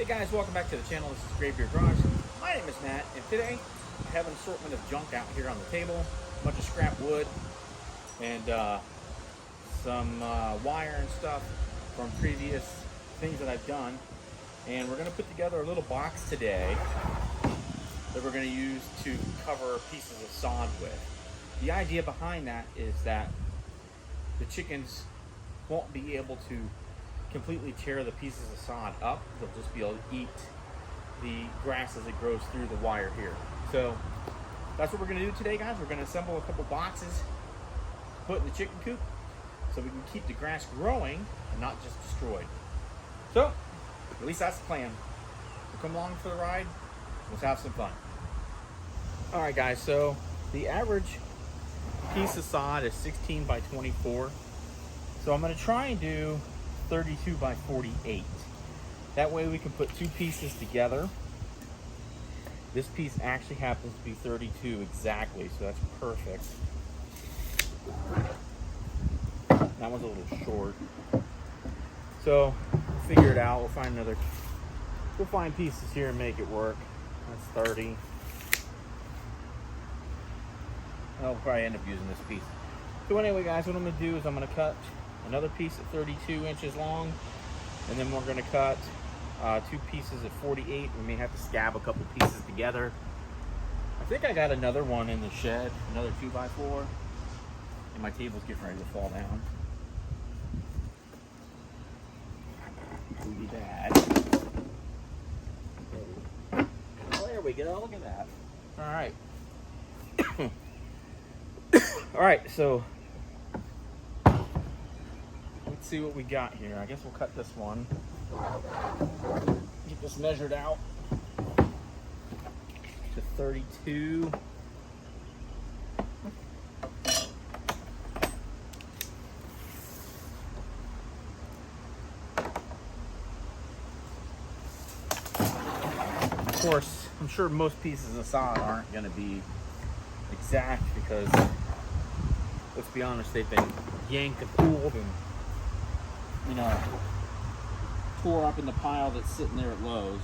Hey guys, welcome back to the channel. This is Graveyard Garage. My name is Matt, and today I have an assortment of junk out here on the table. A bunch of scrap wood and some wire and stuff from previous things that I've done. And we're going to put together a little box today that we're going to use to cover pieces of sod with. The idea behind that is that the chickens won't be able to completely tear the pieces of sod up. They'll just be able to eat the grass as it grows through the wire here. So that's what we're going to do today, guys. We're going to assemble a couple boxes, put in the chicken coop, so we can keep the grass growing and not just destroyed. So at least that's the plan. So come along for the ride. Let's have some fun. All right, guys. So the average piece of sod is 16 by 24. So I'm going to try and do 32 by 48. That way we can put two pieces together. This piece actually happens to be 32 exactly, so that's perfect. That one's a little short. So we'll figure it out. We'll find pieces here and make it work. That's 30. I'll probably end up using this piece. So anyway, guys, what I'm going to do is I'm going to cut another piece at 32 inches long, and then we're going to cut two pieces at 48. We may have to scab a couple pieces together. I think I got another one in the shed, another 2x4, and my table's getting ready to fall down. Maybe that. Oh, there we go. Look at that. All right. All right, so let's see what we got here. I guess we'll cut this one. Get this measured out to 32. Of course, I'm sure most pieces of sod aren't going to be exact because, let's be honest, they've been yanked and pulled and, you know, tore up in the pile that's sitting there at Lowe's.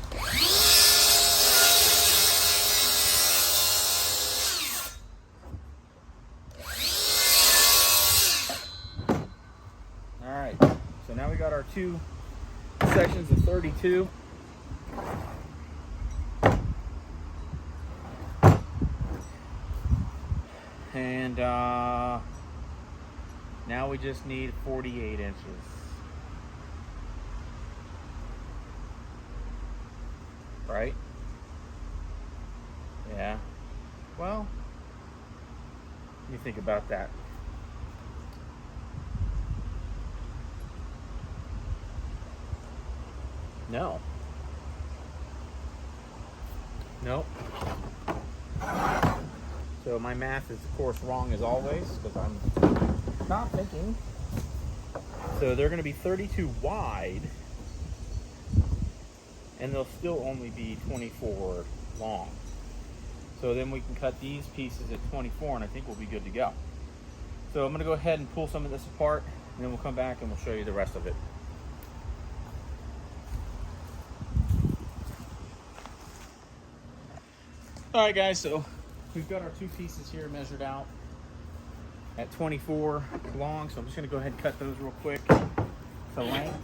All right, so now we got our two sections of 32. And now we just need 48 inches. Right? Yeah. Well, what do you think about that? No. Nope. So my math is, of course, wrong as always because I'm not thinking. So they're going to be 32 wide, and they'll still only be 24 long. So then we can cut these pieces at 24, and I think we'll be good to go. So I'm going to go ahead and pull some of this apart, and then we'll come back and we'll show you the rest of it. All right, guys, so we've got our two pieces here measured out at 24 long, so I'm just going to go ahead and cut those real quick to length.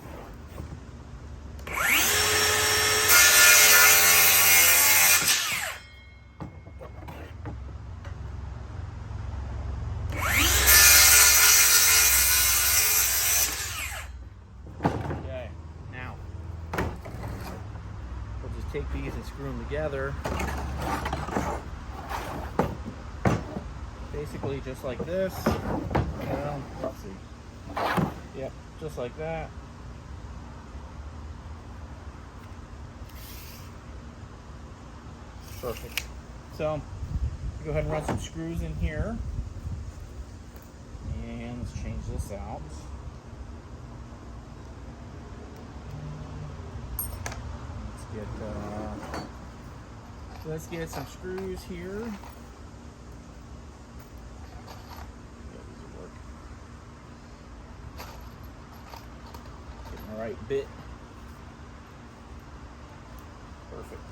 Okay, now we'll just take these and screw them together. Basically just like this. Well, let's see. Yep, just like that. Perfect. So go ahead and run some screws in here. And let's change this out. Let's get some screws here. Right bit. Perfect.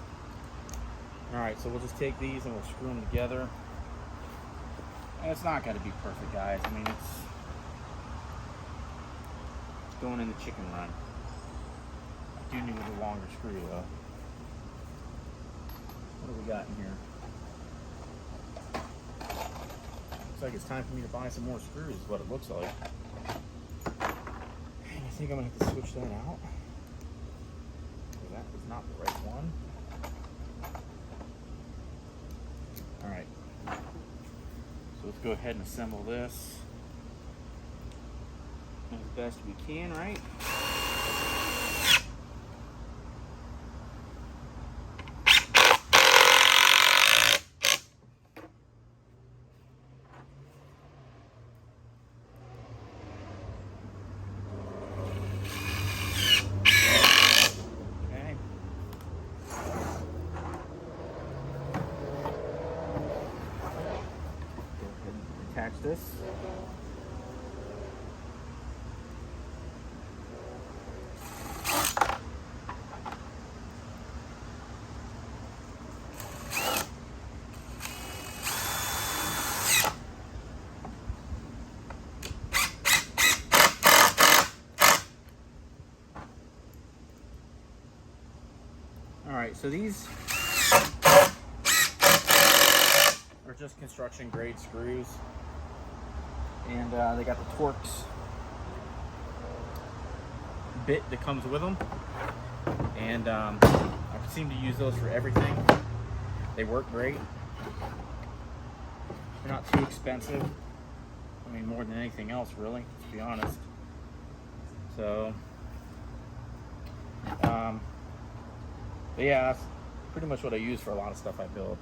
All right, so we'll just take these and we'll screw them together. And it's not got to be perfect, guys. I mean, it's going in the chicken run. I do need a longer screw, though. What do we got in here? Looks like it's time for me to buy some more screws, is what it looks like. And I think I'm going to have to switch that out. That is not the right one. Alright. So let's go ahead and assemble this as best we can, right? Attach this. All right, so these are just construction grade screws. And they got the Torx bit that comes with them, and I seem to use those for everything. They work great. They're not too expensive. I mean, more than anything else, really, to be honest. So, but yeah, that's pretty much what I use for a lot of stuff I build.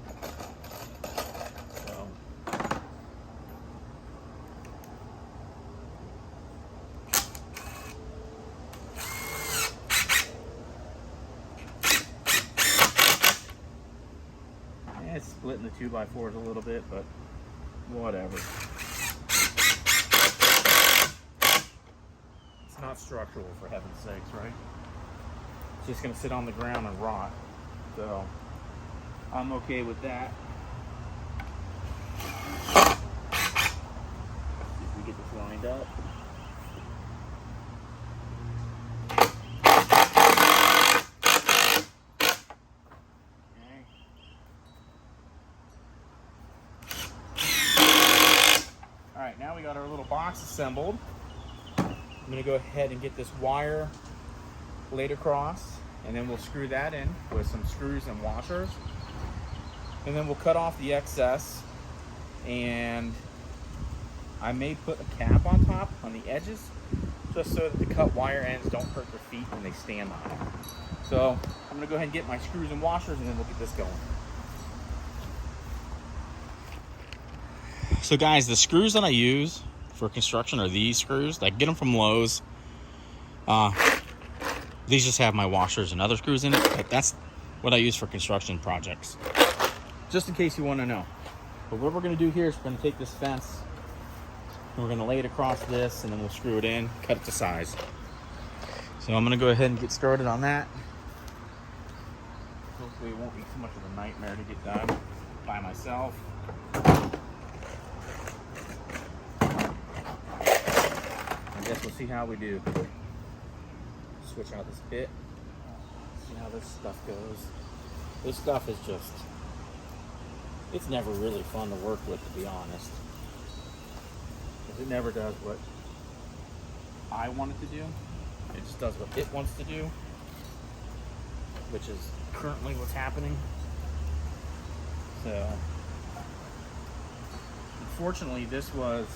It's splitting the 2x4s a little bit, but whatever. It's not structural, for heaven's sakes, right? It's just going to sit on the ground and rot. So I'm okay with that. If we get this lined up. Alright, now we got our little box assembled. I'm going to go ahead and get this wire laid across, and then we'll screw that in with some screws and washers. And then we'll cut off the excess, and I may put a cap on top on the edges just so that the cut wire ends don't hurt their feet when they stand on it. So I'm going to go ahead and get my screws and washers, and then we'll get this going. So guys, the screws that I use for construction are these screws. I get them from Lowe's. These just have my washers and other screws in it, but that's what I use for construction projects. Just in case you want to know. But what we're going to do here is we're going to take this fence and we're going to lay it across this, and then we'll screw it in, cut it to size. So I'm going to go ahead and get started on that. Hopefully it won't be too much of a nightmare to get done by myself. I guess we'll see how we do. Switch out this bit. See how this stuff goes. This stuff is just, it's never really fun to work with, to be honest. Because it never does what I want it to do. It just does what it wants to do, which is currently what's happening. So, unfortunately, this was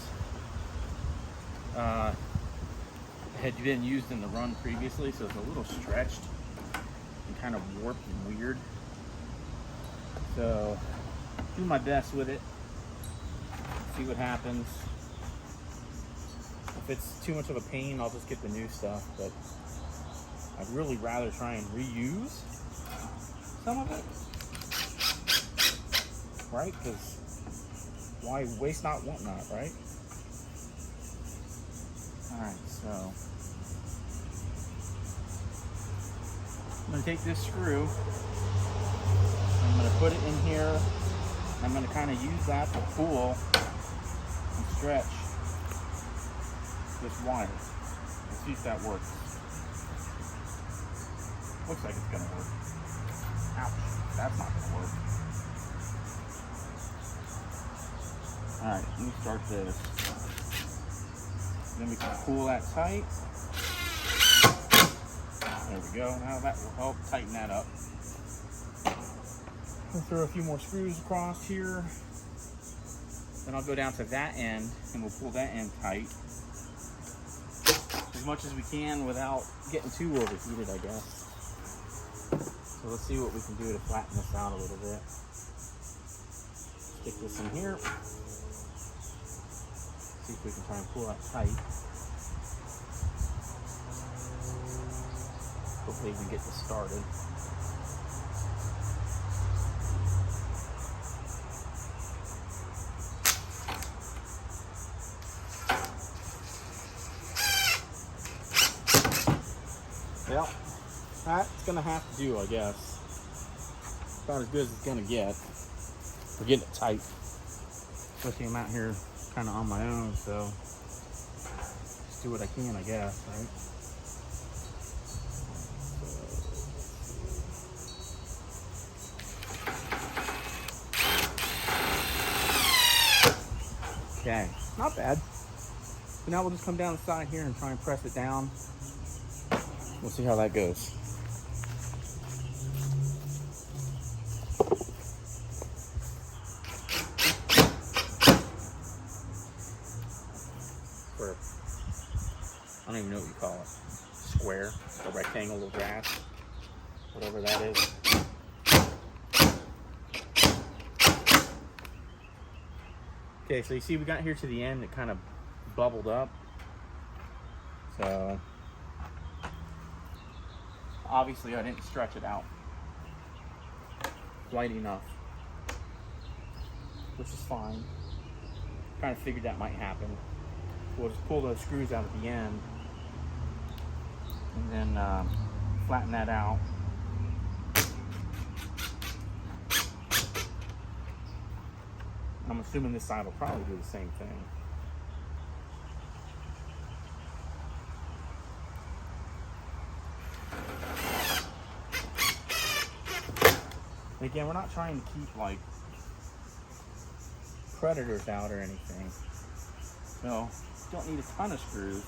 had been used in the run previously, so it's a little stretched and kind of warped and weird. So, do my best with it. See what happens. If it's too much of a pain, I'll just get the new stuff, but I'd really rather try and reuse some of it. Right? Because why waste not, want not, right? Alright, so I'm going to take this screw I'm going to put it in here. And I'm going to kind of use that to pull and stretch this wire. Let's see if that works. Looks like it's going to work. Ouch, that's not going to work. Alright, let me start this. Then we can pull that tight. There we go. Now that will help tighten that up. We'll throw a few more screws across here. Then I'll go down to that end and we'll pull that end tight as much as we can without getting too overheated, I guess. So let's see what we can do to flatten this out a little bit. Stick this in here. See if we can try and pull that tight. Hopefully we can get this started. Well, that's gonna have to do, I guess. About as good as it's gonna get. We're getting it tight. Especially I'm out here kind of on my own, so just do what I can, I guess, right? Okay, not bad. So now we'll just come down the side here and try and press it down. We'll see how that goes. For, I don't even know what you call it. Square, a rectangle of grass, whatever that is. Okay, so you see we got here to the end, it kind of bubbled up. So obviously I didn't stretch it out quite enough, which is fine. Kind of figured that might happen. We'll just pull those screws out at the end and then flatten that out. I'm assuming this side will probably do the same thing. And again, we're not trying to keep like predators out or anything. No, don't need a ton of screws.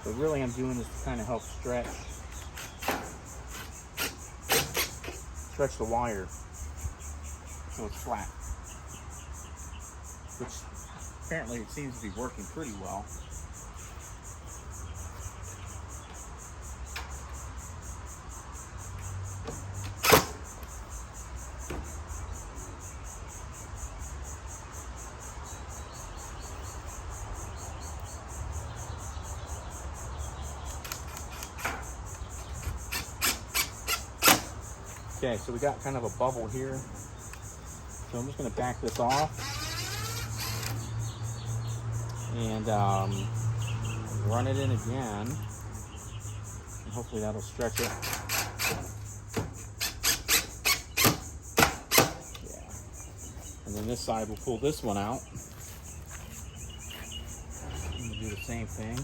But really I'm doing this to kind of help stretch the wire so it's flat. Which apparently it seems to be working pretty well. Okay, so we got kind of a bubble here. So I'm just going to back this off and run it in again. And hopefully that'll stretch it. Yeah. And then this side, we'll pull this one out. And we'll do the same thing.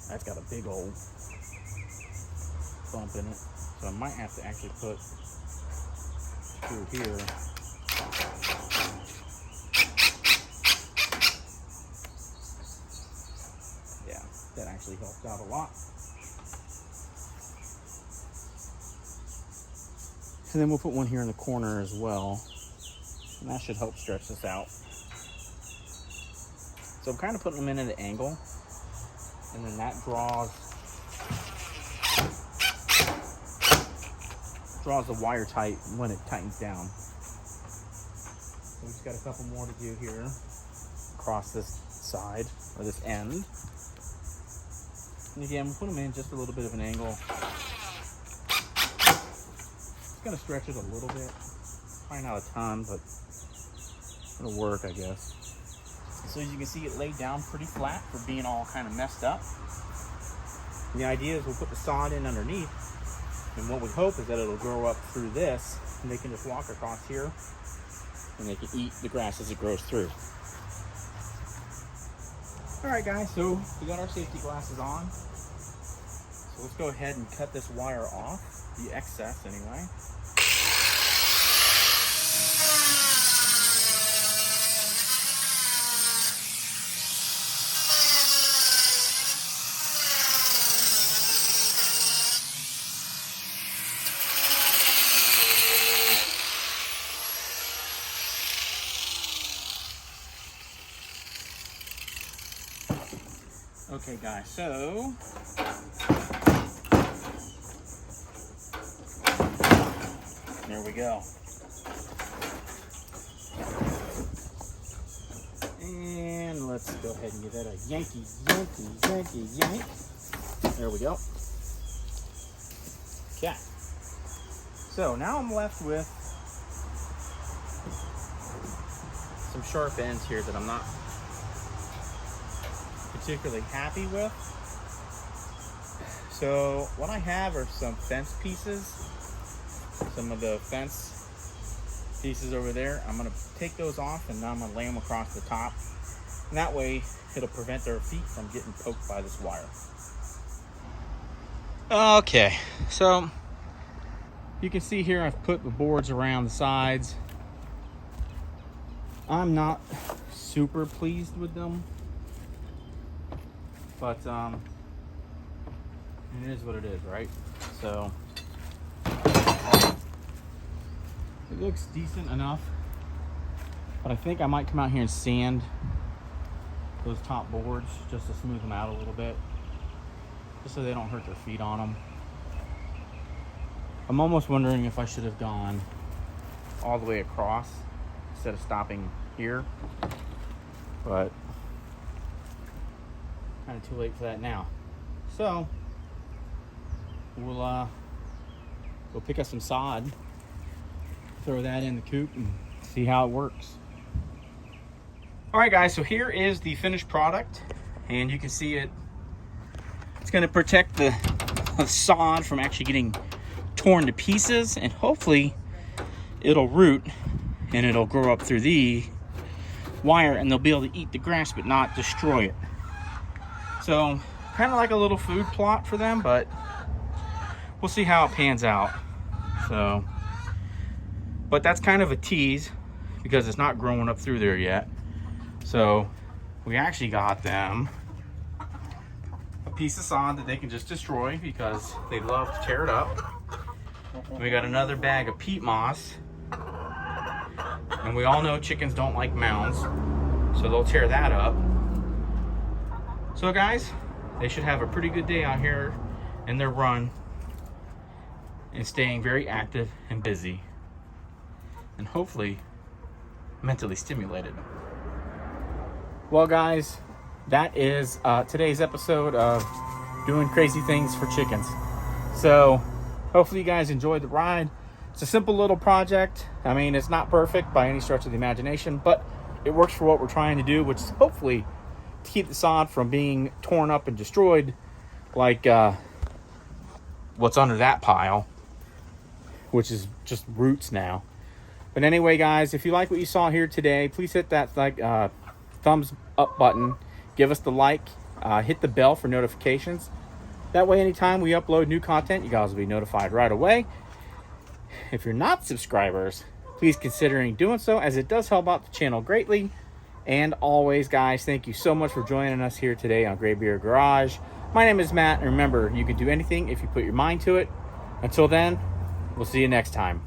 That's got a big old bump in it. So I might have to actually put through here. Yeah, that actually helped out a lot. And then we'll put one here in the corner as well. And that should help stretch this out. So I'm kind of putting them in at an angle. And then that draws the wire tight when it tightens down. So we've just got a couple more to do here across this side or this end. And again, we'll put them in just a little bit of an angle. Just gonna stretch it a little bit, probably not a ton, but It'll work, I guess. So as you can see, it laid down pretty flat for being all kind of messed up. And the idea is we'll put the sod in underneath, and what we hope is that it'll grow up through this, and they can just walk across here, and they can eat the grass as it grows through. All right, guys, so we got our safety glasses on. So let's go ahead and cut this wire off, the excess anyway. Okay, guys, so there we go. And let's go ahead and give that a yanky, yank. There we go. Okay. So now I'm left with some sharp ends here that I'm not particularly happy with. So what I have are some fence pieces, some of the fence pieces over there. I'm going to take those off, and now I'm going to lay them across the top, and that way it'll prevent their feet from getting poked by this wire. Okay, so you can see here I've put the boards around the sides. I'm not super pleased with them, but it is what it is, right? So it looks decent enough, but I think I might come out here and sand those top boards just to smooth them out a little bit, just so they don't hurt their feet on them. I'm almost wondering if I should have gone all the way across instead of stopping here, but kind of too late for that now. So we'll go pick up some sod, throw that in the coop, and see how it works. All right, guys, so here is the finished product, and you can see it's going to protect the sod from actually getting torn to pieces, and hopefully it'll root and it'll grow up through the wire, and they'll be able to eat the grass but not destroy it. So kind of like a little food plot for them, but we'll see how it pans out. So, but that's kind of a tease because it's not growing up through there yet. So we actually got them a piece of sod that they can just destroy because they love to tear it up. We got another bag of peat moss, and we all know chickens don't like mounds, so they'll tear that up. So guys, they should have a pretty good day out here in their run and staying very active and busy, and hopefully mentally stimulated. Well, guys, that is today's episode of Doing Crazy Things for Chickens. So hopefully you guys enjoyed the ride. It's a simple little project. I mean, it's not perfect by any stretch of the imagination, but it works for what we're trying to do, which is hopefully to keep the sod from being torn up and destroyed like what's under that pile, which is just roots now. But anyway, guys, if you like what you saw here today, please hit that thumbs up button, give us the like, hit the bell for notifications. That way, anytime we upload new content, you guys will be notified right away. If you're not subscribers, please consider doing so, as it does help out the channel greatly. And always, guys, thank you so much for joining us here today on Graybeard Garage. My name is Matt, and remember, you can do anything if you put your mind to it. Until then, we'll see you next time.